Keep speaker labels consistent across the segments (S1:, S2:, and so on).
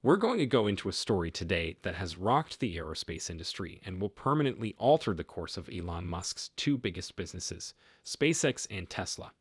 S1: We're going to go into a story today that has rocked the aerospace industry and will permanently alter the course of Elon Musk's two biggest businesses, SpaceX and Tesla.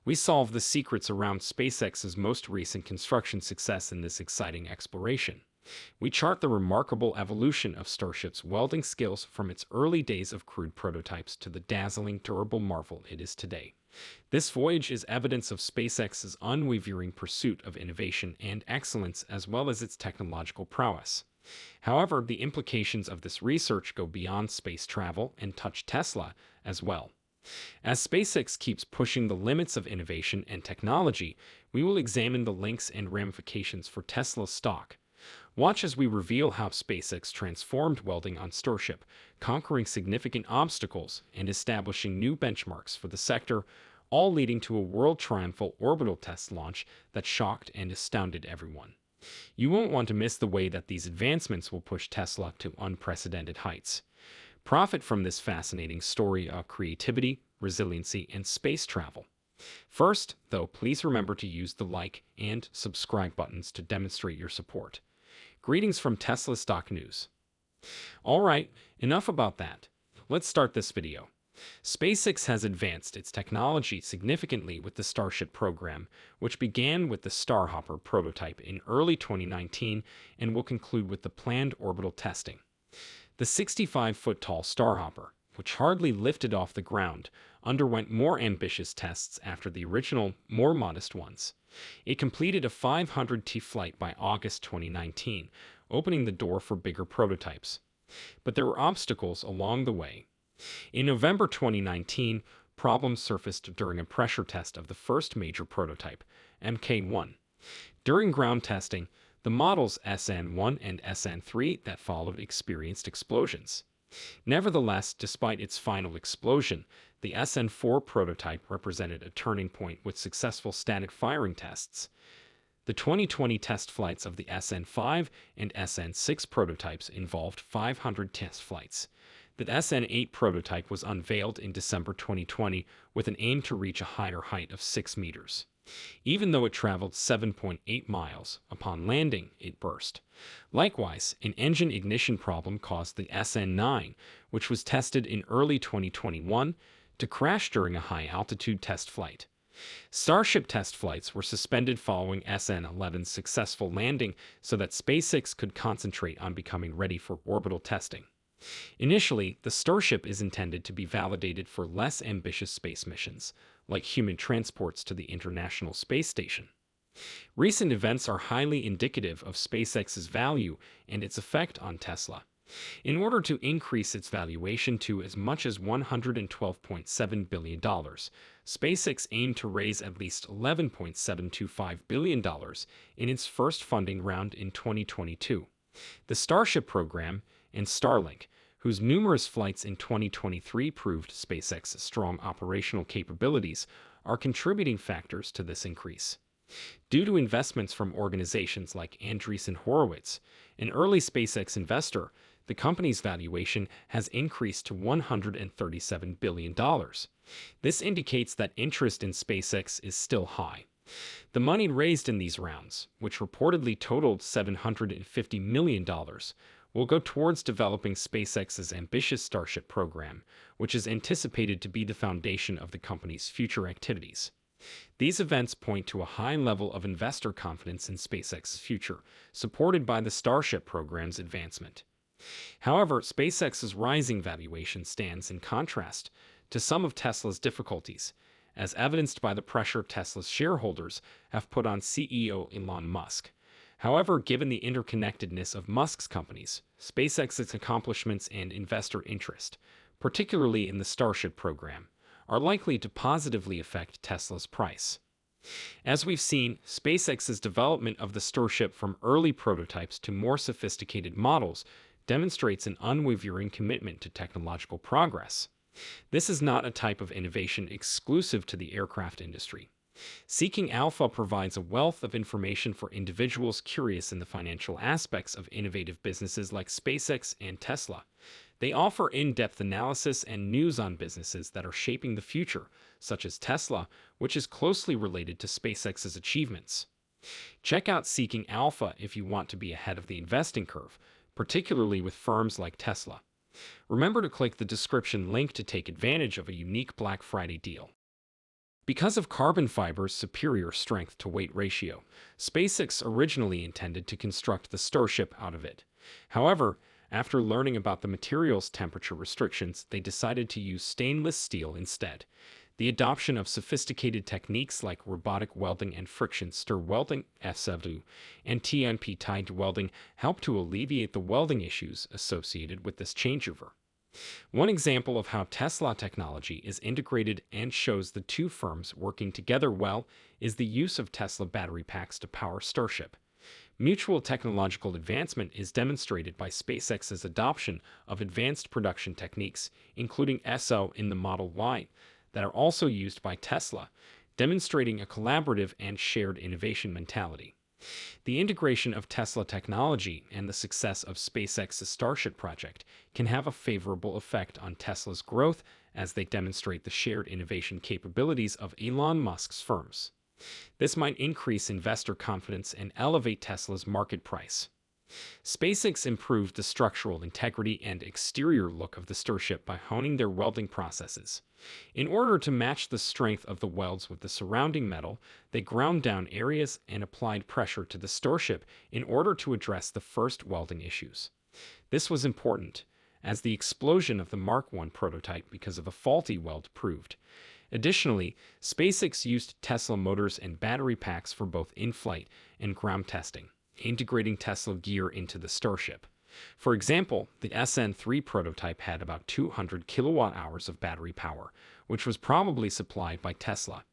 S1: We solve the secrets around SpaceX's most recent construction success in this exciting exploration. We chart the remarkable evolution of Starship's welding skills from its early days of crude prototypes to the dazzling durable marvel it is today. This voyage is evidence of SpaceX's unwavering pursuit of innovation and excellence as well as its technological prowess. However, the implications of this research go beyond space travel and touch Tesla as well. As SpaceX keeps pushing the limits of innovation and technology, we will examine the links and ramifications for Tesla's stock. Watch as we reveal how SpaceX transformed welding on Starship, conquering significant obstacles and establishing new benchmarks for the sector, all leading to a world triumphal orbital test launch that shocked and astounded everyone. You won't want to miss the way that these advancements will push Tesla to unprecedented heights. Profit from this fascinating story of creativity, resiliency, and space travel. First, though, please remember to use the like and subscribe buttons to demonstrate your support. Greetings from Tesla Stock News. Alright, enough about that. Let's start this video. SpaceX has advanced its technology significantly with the Starship program, which began with the Starhopper prototype in early 2019 and will conclude with the planned orbital testing. The 65-foot-tall Starhopper, which hardly lifted off the ground, underwent more ambitious tests after the original, more modest ones. It completed a 500T flight by August 2019, opening the door for bigger prototypes. But there were obstacles along the way. In November 2019, problems surfaced during a pressure test of the first major prototype, Mk1. During ground testing, the models SN1 and SN3 that followed experienced explosions. Nevertheless, despite its final explosion, the SN4 prototype represented a turning point with successful static firing tests. The 2020 test flights of the SN5 and SN6 prototypes involved 500 test flights. The SN8 prototype was unveiled in December 2020 with an aim to reach a higher height of 6 meters. Even though it traveled 7.8 miles, upon landing, it burst. Likewise, an engine ignition problem caused the SN9, which was tested in early 2021, to crash during a high-altitude test flight. Starship test flights were suspended following SN11's successful landing so that SpaceX could concentrate on becoming ready for orbital testing. Initially, the Starship is intended to be validated for less ambitious space missions, like human transports to the International Space Station. Recent events are highly indicative of SpaceX's value and its effect on Tesla. In order to increase its valuation to as much as $112.7 billion, SpaceX aimed to raise at least $11.725 billion in its first funding round in 2022. The Starship program and Starlink, whose numerous flights in 2023 proved SpaceX's strong operational capabilities, are contributing factors to this increase. Due to investments from organizations like Andreessen Horowitz, an early SpaceX investor, the company's valuation has increased to $137 billion. This indicates that interest in SpaceX is still high. The money raised in these rounds, which reportedly totaled $750 million, will go towards developing SpaceX's ambitious Starship program, which is anticipated to be the foundation of the company's future activities. These events point to a high level of investor confidence in SpaceX's future, supported by the Starship program's advancement. However, SpaceX's rising valuation stands in contrast to some of Tesla's difficulties, as evidenced by the pressure Tesla's shareholders have put on CEO Elon Musk. However, given the interconnectedness of Musk's companies, SpaceX's accomplishments and investor interest, particularly in the Starship program, are likely to positively affect Tesla's price. As we've seen, SpaceX's development of the Starship from early prototypes to more sophisticated models demonstrates an unwavering commitment to technological progress. This is not a type of innovation exclusive to the aircraft industry. Seeking Alpha provides a wealth of information for individuals curious in the financial aspects of innovative businesses like SpaceX and Tesla. They offer in-depth analysis and news on businesses that are shaping the future, such as Tesla, which is closely related to SpaceX's achievements. Check out Seeking Alpha if you want to be ahead of the investing curve, particularly with firms like Tesla. Remember to click the description link to take advantage of a unique Black Friday deal. Because of carbon fiber's superior strength to weight ratio, SpaceX originally intended to construct the Starship out of it. However, after learning about the material's temperature restrictions, they decided to use stainless steel instead. The adoption of sophisticated techniques like robotic welding and friction stir welding (SW) and TNP-tied welding helped to alleviate the welding issues associated with this changeover. One example of how Tesla technology is integrated and shows the two firms working together well is the use of Tesla battery packs to power Starship. Mutual technological advancement is demonstrated by SpaceX's adoption of advanced production techniques, including SO in the Model Y, that are also used by Tesla, demonstrating a collaborative and shared innovation mentality. The integration of Tesla technology and the success of SpaceX's Starship project can have a favorable effect on Tesla's growth as they demonstrate the shared innovation capabilities of Elon Musk's firms. This might increase investor confidence and elevate Tesla's market price. SpaceX improved the structural integrity and exterior look of the Starship by honing their welding processes. In order to match the strength of the welds with the surrounding metal, they ground down areas and applied pressure to the Starship in order to address the first welding issues. This was important, as the explosion of the Mark I prototype because of a faulty weld proved. Additionally, SpaceX used Tesla motors and battery packs for both in-flight and ground testing, integrating Tesla gear into the Starship. For example, the SN3 prototype had about 200 kilowatt-hours of battery power, which was probably supplied by Tesla.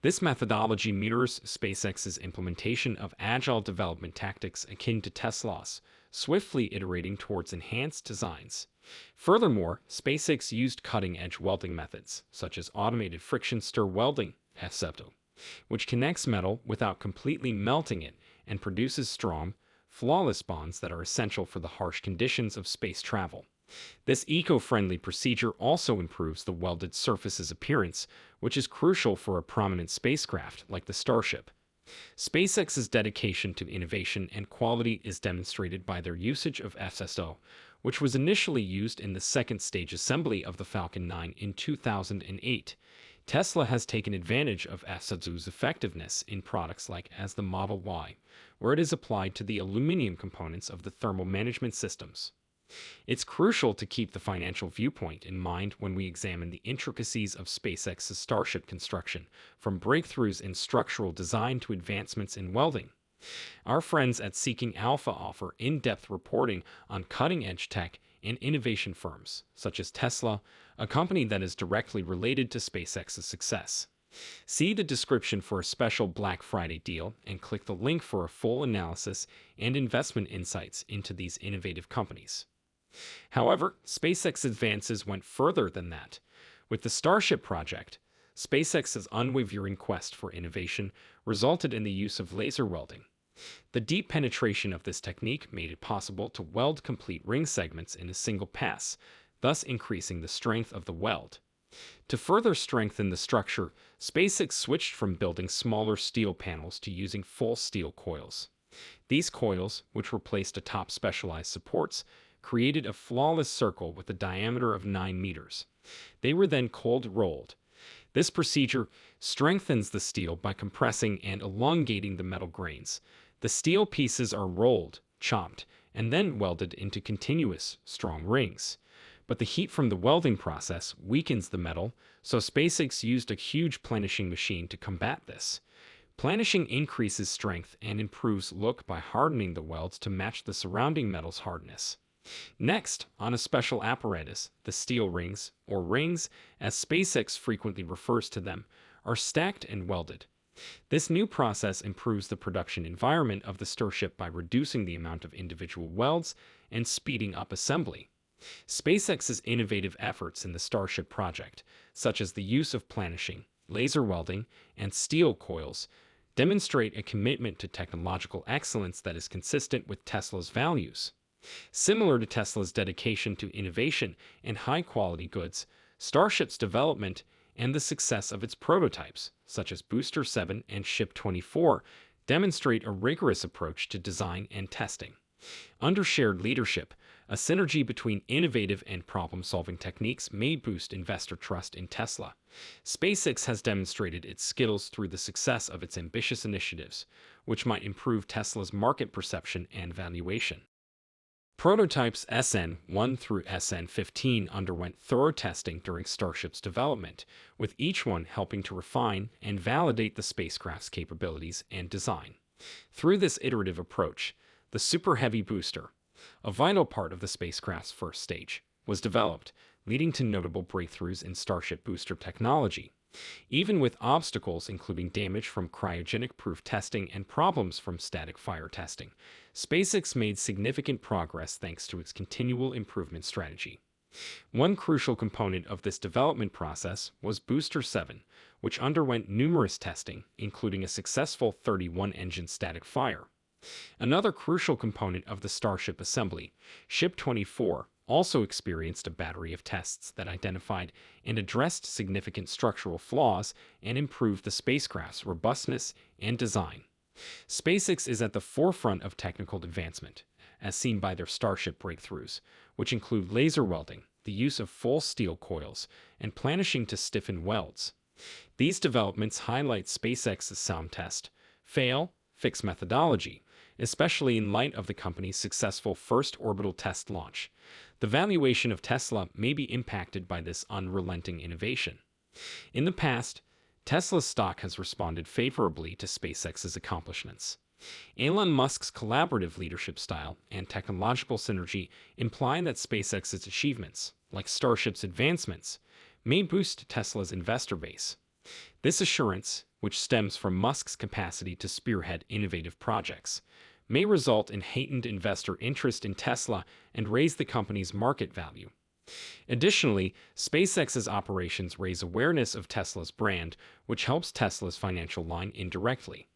S1: This methodology mirrors SpaceX's implementation of agile development tactics akin to Tesla's, swiftly iterating towards enhanced designs. Furthermore, SpaceX used cutting-edge welding methods, such as automated friction stir welding (SW), which connects metal without completely melting it and produces strong, flawless bonds that are essential for the harsh conditions of space travel. This eco-friendly procedure also improves the welded surface's appearance, which is crucial for a prominent spacecraft like the Starship. SpaceX's dedication to innovation and quality is demonstrated by their usage of SSO, which was initially used in the second-stage assembly of the Falcon 9 in 2008. Tesla has taken advantage of SSO's effectiveness in products like as the Model Y, where it is applied to the aluminum components of the thermal management systems. It's crucial to keep the financial viewpoint in mind when we examine the intricacies of SpaceX's Starship construction, from breakthroughs in structural design to advancements in welding. Our friends at Seeking Alpha offer in-depth reporting on cutting-edge tech and innovation firms, such as Tesla, a company that is directly related to SpaceX's success. See the description for a special Black Friday deal and click the link for a full analysis and investment insights into these innovative companies. However, SpaceX advances went further than that. With the Starship project, SpaceX's unwavering quest for innovation resulted in the use of laser welding. The deep penetration of this technique made it possible to weld complete ring segments in a single pass, thus increasing the strength of the weld. To further strengthen the structure, SpaceX switched from building smaller steel panels to using full steel coils. These coils, which were placed atop specialized supports, created a flawless circle with a diameter of 9 meters. They were then cold rolled. This procedure strengthens the steel by compressing and elongating the metal grains. The steel pieces are rolled, chopped, and then welded into continuous, strong rings. But the heat from the welding process weakens the metal, so SpaceX used a huge planishing machine to combat this. Planishing increases strength and improves look by hardening the welds to match the surrounding metal's hardness. Next, on a special apparatus, the steel rings, or rings, as SpaceX frequently refers to them, are stacked and welded. This new process improves the production environment of the Starship by reducing the amount of individual welds and speeding up assembly. SpaceX's innovative efforts in the Starship project, such as the use of planishing, laser welding, and steel coils, demonstrate a commitment to technological excellence that is consistent with Tesla's values. Similar to Tesla's dedication to innovation and high-quality goods, Starship's development and the success of its prototypes, such as Booster 7 and Ship 24, demonstrate a rigorous approach to design and testing. Under shared leadership, a synergy between innovative and problem-solving techniques may boost investor trust in Tesla. SpaceX has demonstrated its skills through the success of its ambitious initiatives, which might improve Tesla's market perception and valuation. Prototypes SN1 through SN15 underwent thorough testing during Starship's development, with each one helping to refine and validate the spacecraft's capabilities and design. Through this iterative approach, the Super Heavy booster, a vital part of the spacecraft's first stage, was developed, leading to notable breakthroughs in Starship booster technology. Even with obstacles including damage from cryogenic-proof testing and problems from static fire testing, SpaceX made significant progress thanks to its continual improvement strategy. One crucial component of this development process was Booster 7, which underwent numerous testing, including a successful 31-engine static fire. Another crucial component of the Starship assembly, Ship 24, also experienced a battery of tests that identified and addressed significant structural flaws and improved the spacecraft's robustness and design. SpaceX is at the forefront of technical advancement, as seen by their Starship breakthroughs, which include laser welding, the use of full steel coils, and planishing to stiffen welds. These developments highlight SpaceX's sound test, fail, fix methodology, especially in light of the company's successful first orbital test launch. The valuation of Tesla may be impacted by this unrelenting innovation. In the past, Tesla's stock has responded favorably to SpaceX's accomplishments. Elon Musk's collaborative leadership style and technological synergy imply that SpaceX's achievements, like Starship's advancements, may boost Tesla's investor base. This assurance, which stems from Musk's capacity to spearhead innovative projects, may result in heightened investor interest in Tesla and raise the company's market value. Additionally, SpaceX's operations raise awareness of Tesla's brand, which helps Tesla's financial line indirectly.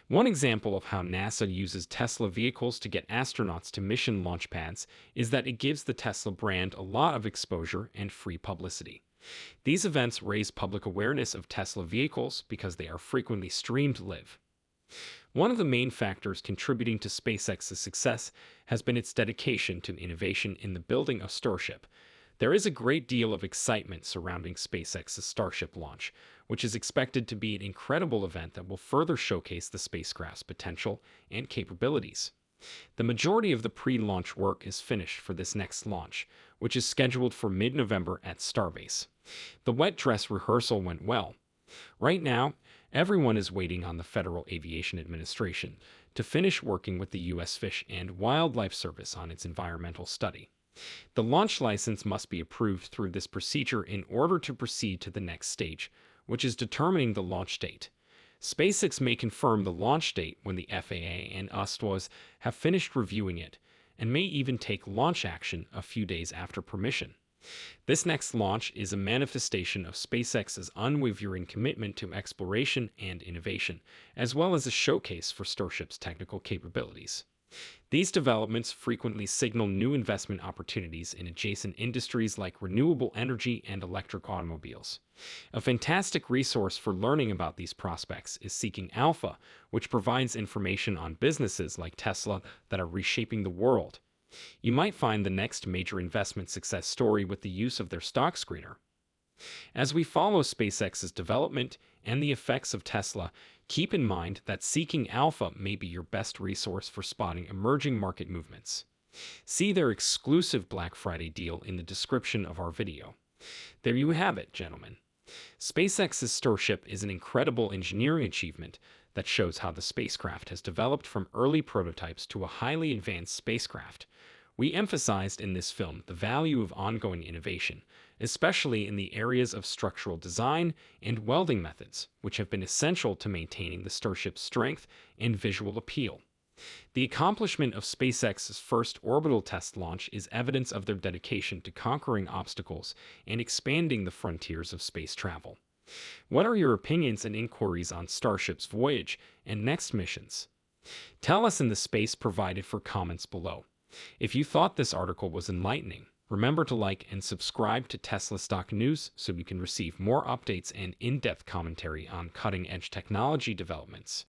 S1: One example of how NASA uses Tesla vehicles to get astronauts to mission launch pads is that it gives the Tesla brand a lot of exposure and free publicity. These events raise public awareness of Tesla vehicles because they are frequently streamed live. One of the main factors contributing to SpaceX's success has been its dedication to innovation in the building of Starship. There is a great deal of excitement surrounding SpaceX's Starship launch, which is expected to be an incredible event that will further showcase the spacecraft's potential and capabilities. The majority of the pre-launch work is finished for this next launch, which is scheduled for mid-November at Starbase. The wet dress rehearsal went well. Right now, everyone is waiting on the Federal Aviation Administration to finish working with the U.S. Fish and Wildlife Service on its environmental study. The launch license must be approved through this procedure in order to proceed to the next stage, which is determining the launch date. SpaceX may confirm the launch date when the FAA and USTOS have finished reviewing it, and may even take launch action a few days after permission. This next launch is a manifestation of SpaceX's unwavering commitment to exploration and innovation, as well as a showcase for Starship's technical capabilities. These developments frequently signal new investment opportunities in adjacent industries like renewable energy and electric automobiles. A fantastic resource for learning about these prospects is Seeking Alpha, which provides information on businesses like Tesla that are reshaping the world. You might find the next major investment success story with the use of their stock screener. As we follow SpaceX's development and the effects of Tesla, keep in mind that Seeking Alpha may be your best resource for spotting emerging market movements. See their exclusive Black Friday deal in the description of our video. There you have it, gentlemen. SpaceX's Starship is an incredible engineering achievement that shows how the spacecraft has developed from early prototypes to a highly advanced spacecraft. We emphasized in this film the value of ongoing innovation, especially in the areas of structural design and welding methods, which have been essential to maintaining the Starship's strength and visual appeal. The accomplishment of SpaceX's first orbital test launch is evidence of their dedication to conquering obstacles and expanding the frontiers of space travel. What are your opinions and inquiries on Starship's voyage and next missions? Tell us in the space provided for comments below. If you thought this article was enlightening, remember to like and subscribe to Tesla Stock News so you can receive more updates and in-depth commentary on cutting-edge technology developments.